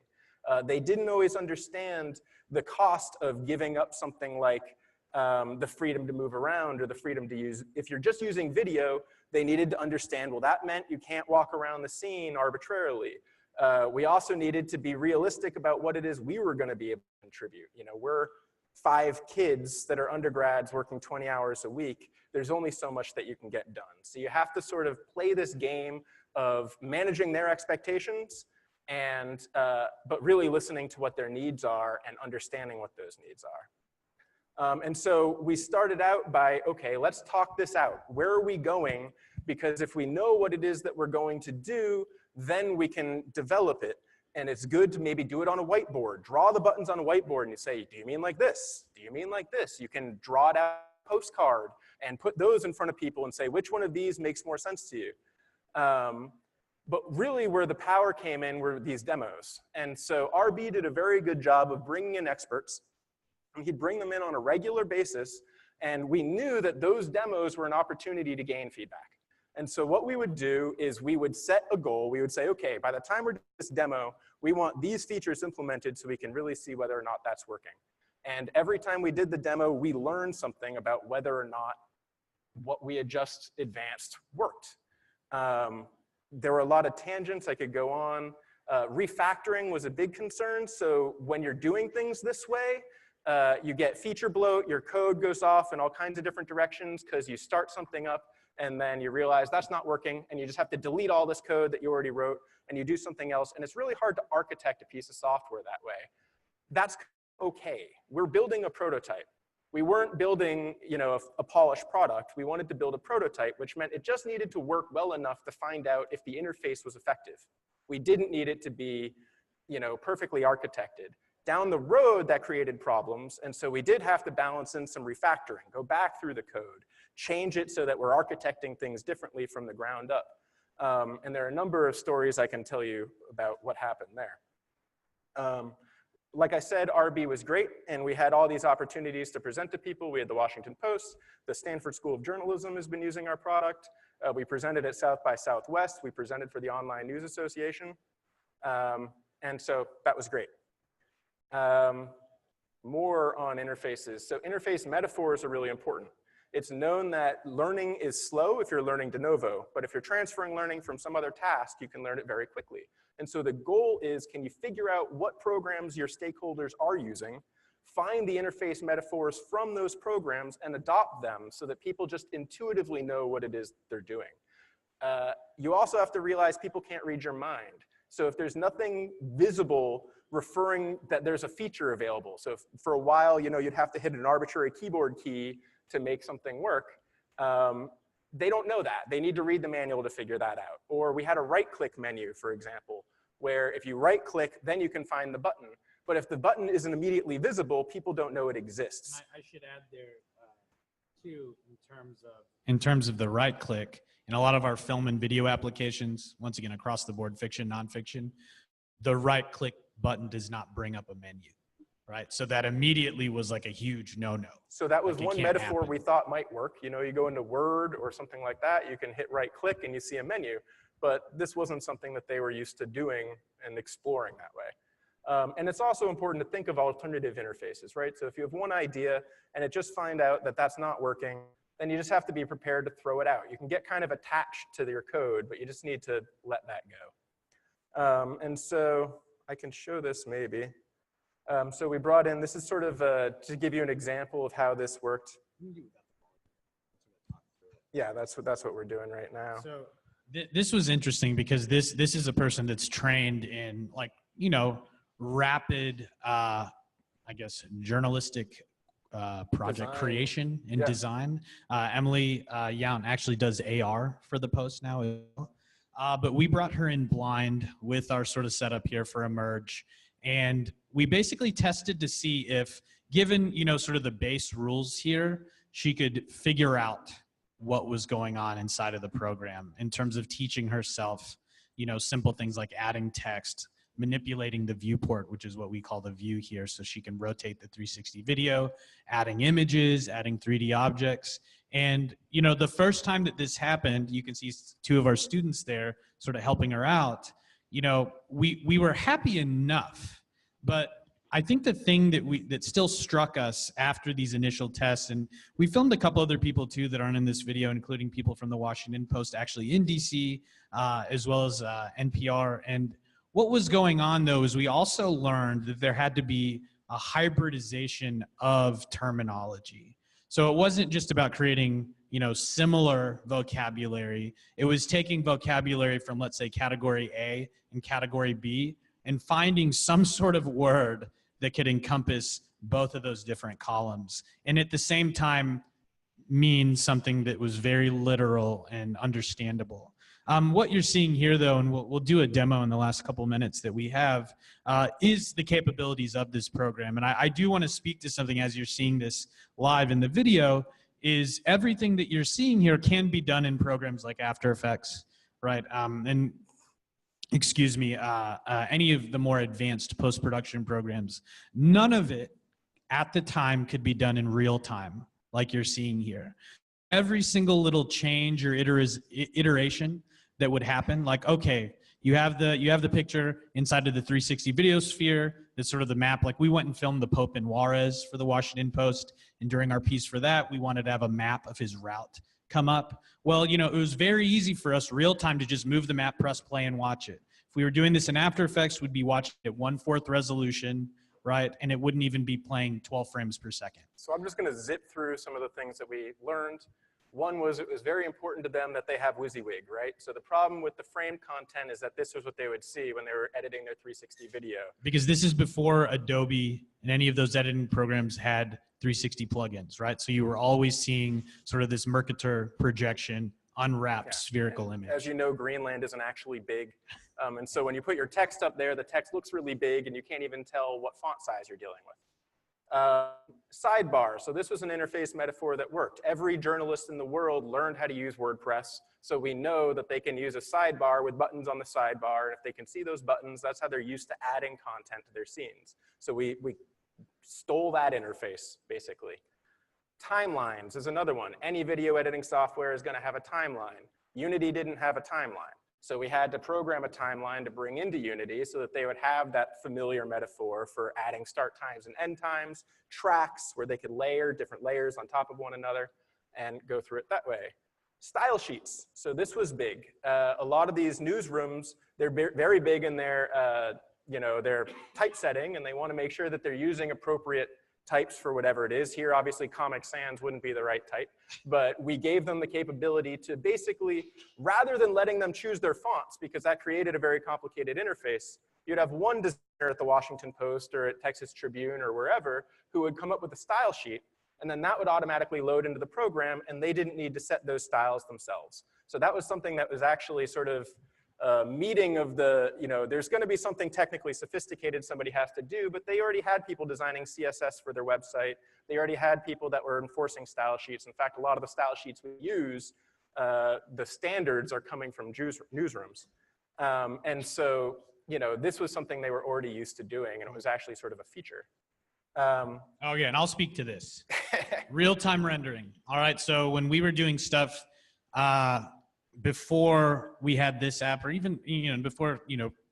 They didn't always understand the cost of giving up something like the freedom to move around, or the freedom to use, if you're just using video, they needed to understand, well, that meant you can't walk around the scene arbitrarily. We also needed to be realistic about what it is we were going to be able to contribute. You know, we're 5 kids that are undergrads working 20 hours a week. There's only so much that you can get done. So you have to sort of play this game of managing their expectations, and but really listening to what their needs are and understanding what those needs are. And so we started out by, okay, let's talk this out. Where are we going? Because if we know what it is that we're going to do, then we can develop it. And it's good to maybe do it on a whiteboard. Draw the buttons on a whiteboard and you say, do you mean like this? Do you mean like this? You can draw it out on a postcard and put those in front of people and say, which one of these makes more sense to you? But really where the power came in were these demos. And so RB did a very good job of bringing in experts. He'd bring them in on a regular basis, and we knew that those demos were an opportunity to gain feedback. And so what we would do is we would set a goal. We would say, okay, by the time we're doing this demo, we want these features implemented so we can really see whether or not that's working. And every time we did the demo, we learned something about whether or not what we had just advanced worked. There were a lot of tangents I could go on. Refactoring was a big concern. So when you're doing things this way, you get feature bloat, your code goes off in all kinds of different directions because you start something up and then you realize that's not working, and you just have to delete all this code that you already wrote and you do something else, and it's really hard to architect a piece of software that way. That's okay. We're building a prototype. We weren't building, you know, a polished product. We wanted to build a prototype, which meant it just needed to work well enough to find out if the interface was effective. We didn't need it to be, you know, perfectly architected. Down the road, that created problems, and so we did have to balance in some refactoring, go back through the code, change it so that we're architecting things differently from the ground up. And there are a number of stories I can tell you about what happened there. Like I said, RB was great, and we had all these opportunities to present to people. We had the Washington Post, the Stanford School of Journalism has been using our product. We presented at South by Southwest. We presented for the Online News Association. And so that was great. More on interfaces. So interface metaphors are really important. It's known that learning is slow if you're learning de novo, but if you're transferring learning from some other task, you can learn it very quickly. And so the goal is, can you figure out what programs your stakeholders are using, find the interface metaphors from those programs and adopt them so that people just intuitively know what it is they're doing. You also have to realize people can't read your mind. So if there's nothing visible referring that there's a feature available. So if, for a while, you know, you'd have to hit an arbitrary keyboard key to make something work. They don't know that. They need to read the manual to figure that out. Or we had a right-click menu, for example, where if you right click, then you can find the button. But if the button isn't immediately visible, people don't know it exists. I should add there too, in terms of the right click, in a lot of our film and video applications, once again across the board, fiction, nonfiction, the right click button does not bring up a menu, right? So that immediately was like a huge no-no. So that was Like, one metaphor we thought might work. You know, you go into Word or something like that, you can hit right click and you see a menu. But this wasn't something that they were used to doing and exploring that way. And it's also important to think of alternative interfaces, right? So if you have one idea and it just find out that that's not working, then you just have to be prepared to throw it out. You can get kind of attached to your code, but you just need to let that go. And so I can show this maybe. So we brought in, this is sort of to give you an example of how this worked. Yeah, that's what we're doing right now. So this was interesting because this is a person that's trained in, like, you know, rapid, I guess, journalistic project creation and design. Emily Yount actually does AR for the post now. But we brought her in blind with our sort of setup here for Immerj. And we basically tested to see if, given, you know, sort of the base rules here, she could figure out what was going on inside of the program in terms of teaching herself, you know, simple things like adding text, manipulating the viewport, which is what we call the view here, so she can rotate the 360 video, adding images, adding 3D objects. And, you know, the first time that this happened, you can see two of our students there sort of helping her out. You know, we were happy enough, but I think the thing that still struck us after these initial tests, and we filmed a couple other people too that aren't in this video, including people from the Washington Post actually in DC, as well as NPR. And what was going on though is we also learned that there had to be a hybridization of terminology. So it wasn't just about creating, you know, similar vocabulary. It was taking vocabulary from, let's say, category A and category B and finding some sort of word that could encompass both of those different columns. And at the same time, mean something that was very literal and understandable. What you're seeing here, though, and we'll do a demo in the last couple minutes that we have, is the capabilities of this program. And I do want to speak to something as you're seeing this live in the video, is everything that you're seeing here can be done in programs like After Effects, right? And excuse me, any of the more advanced post-production programs. None of it at the time could be done in real time, like you're seeing here. Every single little change or iteration that would happen, like, okay, you have the picture inside of the 360 video sphere, that's sort of the map. Like, we went and filmed the Pope in Juarez for the Washington Post, and during our piece for that, we wanted to have a map of his route come up. Well, you know, it was very easy for us real time to just move the map, press play, and watch it. If we were doing this in After Effects, we'd be watching at 1/4 resolution, right? And it wouldn't even be playing 12 frames per second. So I'm just going to zip through some of the things that we learned. One was, it was very important to them that they have WYSIWYG, right? So the problem with the framed content is that this was what they would see when they were editing their 360 video. Because this is before Adobe and any of those editing programs had 360 plugins, right? So you were always seeing sort of this Mercator projection, unwrapped spherical image. As you know, Greenland isn't actually big. And so when you put your text up there, the text looks really big and you can't even tell what font size you're dealing with. Sidebar, so this was an interface metaphor that worked. Every journalist in the world learned how to use WordPress, so we know that they can use a sidebar with buttons on the sidebar, and if they can see those buttons, that's how they're used to adding content to their scenes. So we stole that interface, basically. Timelines is another one. Any video editing software is going to have a timeline. Unity didn't have a timeline. So we had to program a timeline to bring into Unity so that they would have that familiar metaphor for adding start times and end times, tracks where they could layer different layers on top of one another and go through it that way. Style sheets. So this was big. A lot of these newsrooms, they're very big in their, you know, their typesetting, and they want to make sure that they're using appropriate types for whatever it is. Here, obviously, Comic Sans wouldn't be the right type, but we gave them the capability to basically, rather than letting them choose their fonts, because that created a very complicated interface, you'd have one designer at the Washington Post or at Texas Tribune or wherever who would come up with a style sheet, and then that would automatically load into the program, and they didn't need to set those styles themselves. So that was something that was actually sort of meeting of the, there's going to be something technically sophisticated somebody has to do, but they already had people designing CSS for their website. They already had people that were enforcing style sheets. In fact, a lot of the style sheets we use, the standards are coming from newsrooms. And so, this was something they were already used to doing, and it was actually sort of a feature. Oh yeah, and I'll speak to this. Real-time rendering. All right, so when we were doing stuff before we had this app, or even before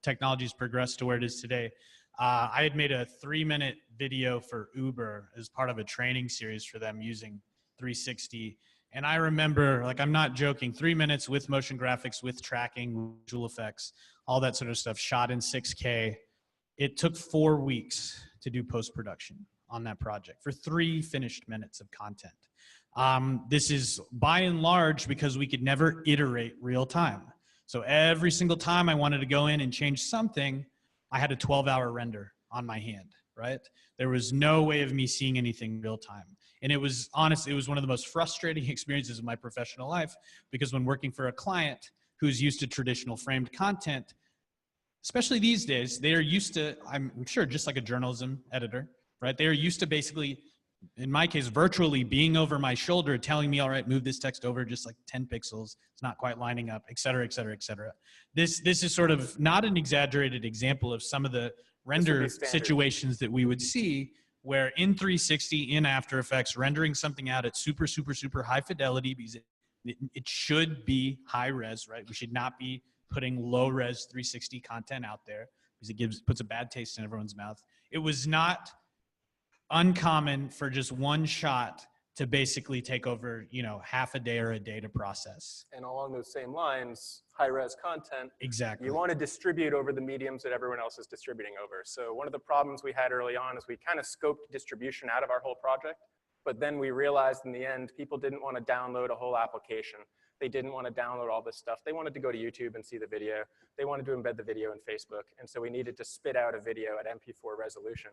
technology's progressed to where it is today, I had made a 3-minute video for Uber as part of a training series for them using 360. And I remember, like, I'm not joking, 3 minutes with motion graphics, with tracking, visual effects, all that sort of stuff, shot in 6K. It took 4 weeks to do post-production on that project for 3 finished minutes of content. This is by and large because we could never iterate real time. So every single time I wanted to go in and change something, I had a 12-hour render on my hand, right? There was no way of me seeing anything real time. And it was honestly, it was one of the most frustrating experiences of my professional life, because when working for a client who's used to traditional framed content, especially these days, they are used to, I'm sure just like a journalism editor, right? They are used to basically, in my case, virtually being over my shoulder, telling me, all right, move this text over just like 10 pixels. It's not quite lining up, et cetera, et cetera, et cetera. This is sort of not an exaggerated example of some of the render situations that we would see, where in 360, in After Effects, rendering something out at super, super, super high fidelity, because it should be high res, right? We should not be putting low res 360 content out there, because it puts a bad taste in everyone's mouth. It was not uncommon for just one shot to basically take over, half a day or a day to process. And along those same lines, high-res content, exactly, you want to distribute over the mediums that everyone else is distributing over. So one of the problems we had early on is we kind of scoped distribution out of our whole project, but then we realized in the end, people didn't want to download a whole application. They didn't want to download all this stuff. They wanted to go to YouTube and see the video. They wanted to embed the video in Facebook. And so we needed to spit out a video at MP4 resolution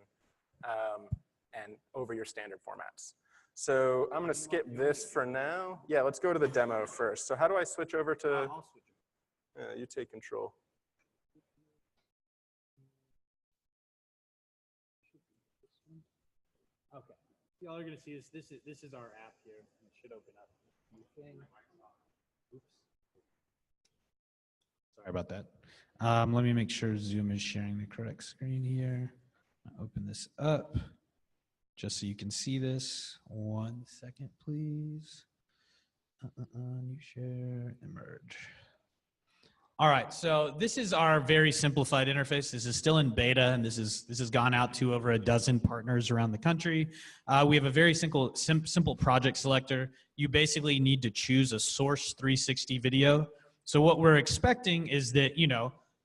and over your standard formats. So I'm going to skip this for now. Yeah, let's go to the demo first. So how do I switch over to? You take control. Okay. Y'all are going to see this. This is our app here. It should open up. Oops. Sorry about that. Let me make sure Zoom is sharing the correct screen here. I'll open this up just so you can see this. 1 second, please. New share, Immerj. All right, so this is our very simplified interface. This is still in beta, and this has gone out to over a dozen partners around the country. We have a very simple project selector. You basically need to choose a source 360 video. So what we're expecting is that,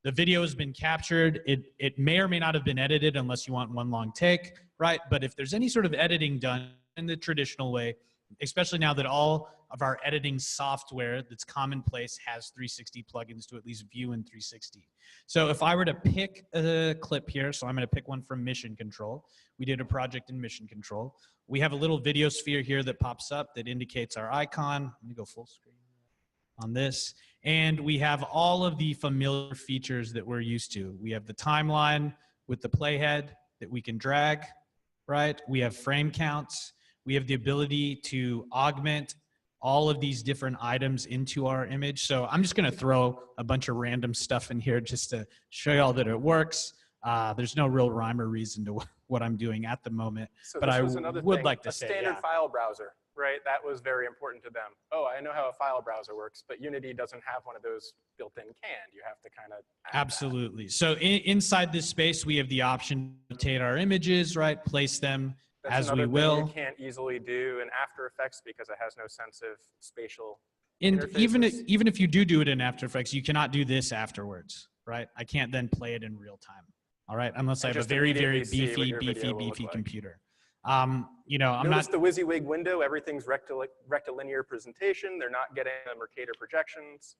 the video has been captured. It may or may not have been edited unless you want one long take, right? But if there's any sort of editing done in the traditional way, especially now that all of our editing software that's commonplace has 360 plugins to at least view in 360. So if I were to pick a clip here, so I'm going to pick one from Mission Control. We did a project in Mission Control. We have a little video sphere here that pops up that indicates our icon. Let me go full screen on this. And we have all of the familiar features that we're used to. We have the timeline with the playhead that we can drag, right? We have frame counts. We have the ability to augment all of these different items into our image. So I'm just going to throw a bunch of random stuff in here just to show you all that it works. There's no real rhyme or reason to what I'm doing at the moment, so but I would like to a say standard file browser, right? That was very important to them. Oh, I know how a file browser works, but Unity doesn't have one of those built-in canned. You have to kind of absolutely. That. So inside this space, we have the option to rotate our images, right? Place them as we will. You can't easily do in After Effects because it has no sense of spatial. And even if you do it in After Effects, you cannot do this afterwards, right? I can't then play it in real time. All right, unless I have a very, very beefy computer. I'm Notice the WYSIWYG window. Everything's rectilinear presentation. They're not getting Mercator projections.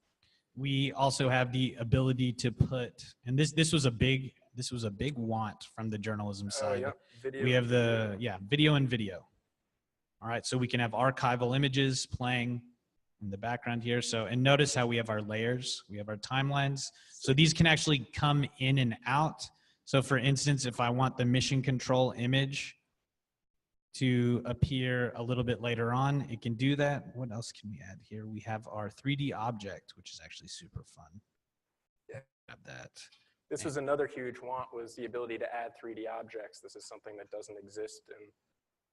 We also have the ability to put, and this was a big want from the journalism side. Yep. Video we have video and video. All right, so we can have archival images playing in the background here. So, and notice how we have our layers, we have our timelines. So these can actually come in and out. So for instance, if I want the mission control image to appear a little bit later on, it can do that. What else can we add here? We have our 3D object, which is actually super fun. Yeah. Grab that. This was another huge want, was the ability to add 3D objects. This is something that doesn't exist in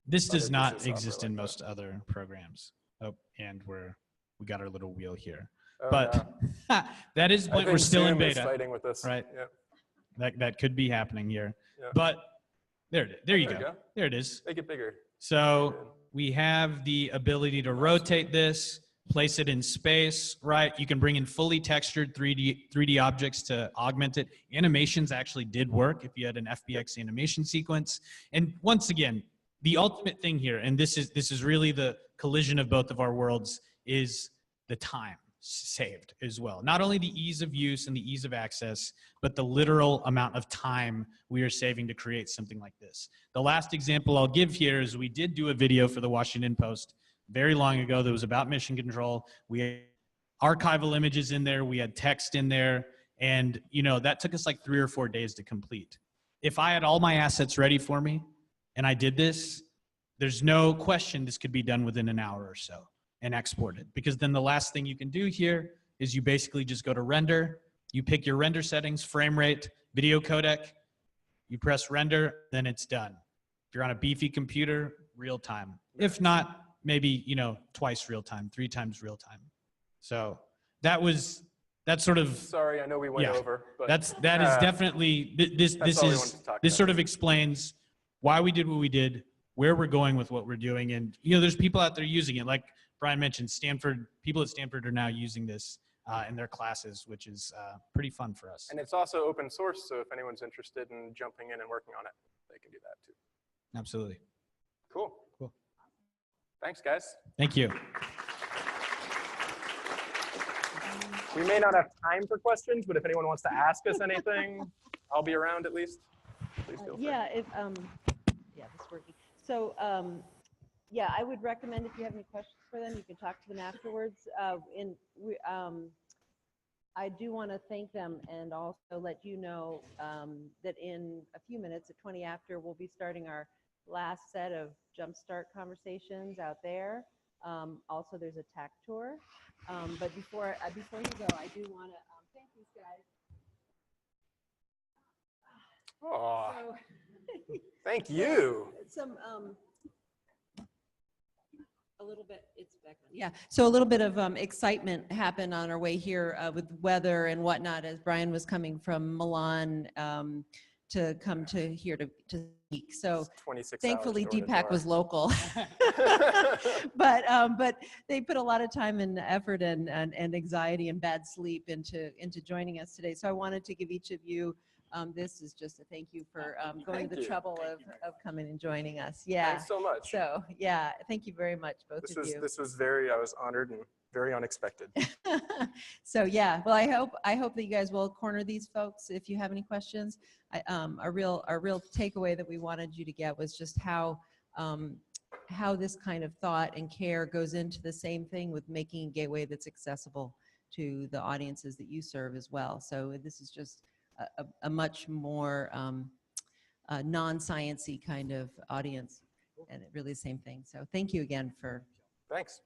This does other not pieces of exist software in like most other programs. Oh, and we got our little wheel here. Oh, But no. that is, I think we're still in Zoom is beta, fighting with this. right? Yeah. That could be happening here. Yeah. But there you There you go. go. There it is. Make it bigger. So we have the ability to rotate this, place it in space, right? You can bring in fully textured 3D objects to augment it. Animations actually did work if you had an FBX animation sequence. And once again, the ultimate thing here, and this is really the collision of both of our worlds, is the time saved as well. Not only the ease of use and the ease of access, but the literal amount of time we are saving to create something like this. The last example I'll give here is we did do a video for the Washington Post very long ago that was about mission control. We had archival images in there, we had text in there, and that took us like 3 or 4 days to complete. If I had all my assets ready for me and I did this, there's no question this could be done within an hour or so and exported, because then the last thing you can do here is you basically just go to render, you pick your render settings, frame rate, video codec, you press render, then it's done. If you're on a beefy computer, real time. If not, maybe, twice real time, 3 times real time. So that's sort of, Sorry, I know we went over, but that is definitely, this sort of explains why we did what we did, where we're going with what we're doing. And, there's people out there using it. Like Brian mentioned, people at Stanford are now using this in their classes, which is pretty fun for us. And it's also open source, so if anyone's interested in jumping in and working on it, they can do that too. Absolutely. Cool. Cool. Thanks, guys. Thank you. We may not have time for questions, but if anyone wants to ask us anything, I'll be around at least. Please feel free. Yeah, this is working. So, yeah, I would recommend if you have any questions for them, you can talk to them afterwards. I do want to thank them and also let you know that in a few minutes, at 20 after, we'll be starting our last set of Jumpstart conversations out there. Also, there's a tech tour. But before you go, I do want to thank these guys. Oh, So, thank you. A little bit, it's back on. Yeah, so a little bit of excitement happened on our way here with weather and whatnot as Brian was coming from Milan to come to here to speak. So 26 thankfully hours door to Deepak door. was local, but they put a lot of time and effort and anxiety and bad sleep into joining us today. So I wanted to give each of you this is just a thank you for going to the trouble of coming and joining us. Yeah. Thanks so much. So yeah, thank you very much, both of you. This was I was honored and very unexpected. So yeah, well, I hope that you guys will corner these folks if you have any questions. Our real takeaway that we wanted you to get was just how this kind of thought and care goes into the same thing with making a gateway that's accessible to the audiences that you serve as well. So this is just a much more non-sciencey kind of audience, and it really the same thing. So thank you again for. Thanks.